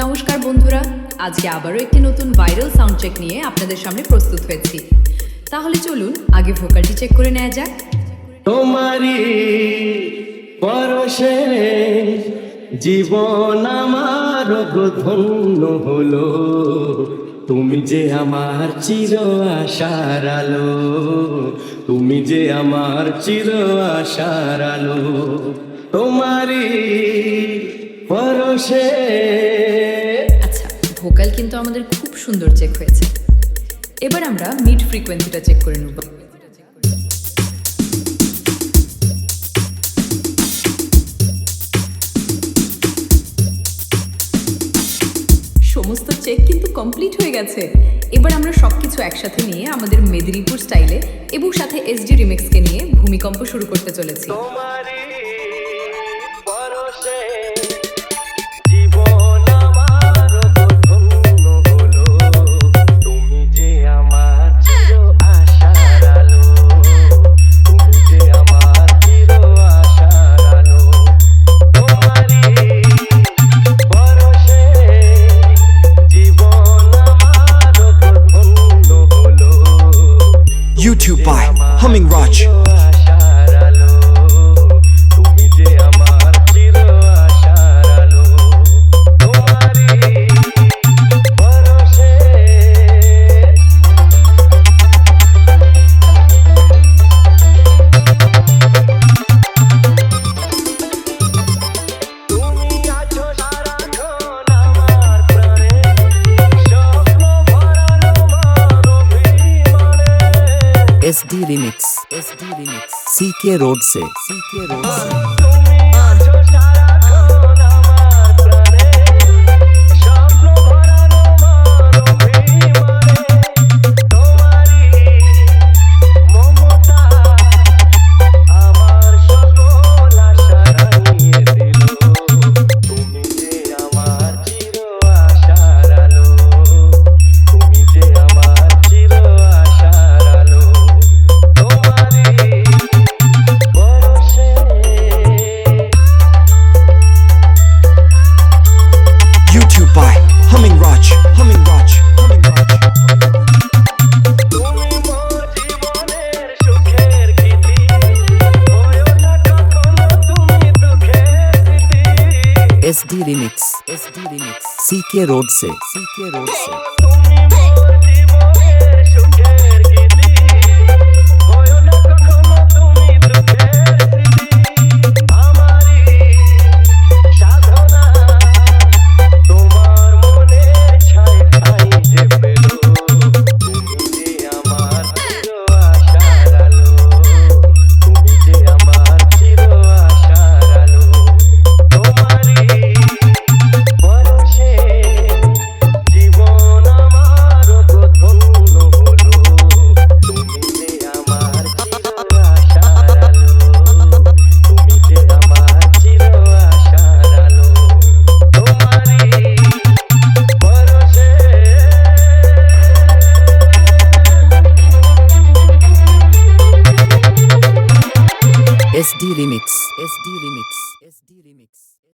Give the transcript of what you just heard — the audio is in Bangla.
নমস্কার বন্ধুরা, আজকে আবারও একটি নতুন ভাইরাল সাউন্ড চেক নিয়ে আপনাদের সামনে প্রস্তুত হয়েছি। তাহলে চলুন আগে ভোকালটি চেক করে নেওয়া যাক। তোমারি পরশে জীবন আমার ধন্য হলো, তুমি যে আমার চির আশার আলো, তুমি যে আমার চির আশার আলো। তোমারি পরশে। আচ্ছা, ভোকাল কিন্তু আমাদের খুব সুন্দর চেক হয়েছে। এবার আমরা মিড ফ্রিকোয়েন্সিটা চেক করে নেব। সমস্ত চেক কিন্তু কমপ্লিট হয়ে গেছে। এবার আমরা সবকিছু একসাথে নিয়ে আমাদের মেদিনীপুর স্টাইলে এবং সাথে এসডি রিমিক্সকে নিয়ে ভূমিকম্প শুরু করতে চলেছি। তোমারি পরশে জীবন আমার ধন্য হলো, তুমি যে আমার চির আশার আলো, তুমি যে আমার চির আশার আলো। তোমারি পরশে জীবন আমার ধন্য হলো, YouTube by Humming Raj. তুমি যে আমার চির আশার আলো, তোমারি পরশে। তুমি আছো সারাক্ষণ আমার প্রাণে, স্বপ্ন ভরালো মন অভিমানে। SD Remix. CK Road से তুমি আছো সারাক্ষণ আমার প্রাণে, স্বপ্ন ভরালো মন অভিমানে। তোমারি মমতা আমার সকল আশা রাঙিয়ে দিল, তুমি যে আমার চির আশার আলো, তুমি যে আমার চির আশার আলো। তোমারি পরশে YouTube by Humming Raj. তুমি মোর জীবনের সুখের গীতি, হয়ো না কখনো তুমি দুঃখের স্মৃতি। SD Remix. CK Road से তুমি মোর জীবনের সুখের গীতি, হয়ো না কখনো তুমি দুঃখের স্মৃতি। আমারি সাধনা তোমার মনের ছায় ঠাঁই যে পেল, তুমি যে আমার চির আশার আলো, তুমি যে আমার চির আশার আলো। তোমারি পরশে জীবন আমার ধন্য হলো, তুমি যে আমার চির আশার আলো, তুমি যে আমার চির আশার আলো। তোমারি পরশে। SD Remix.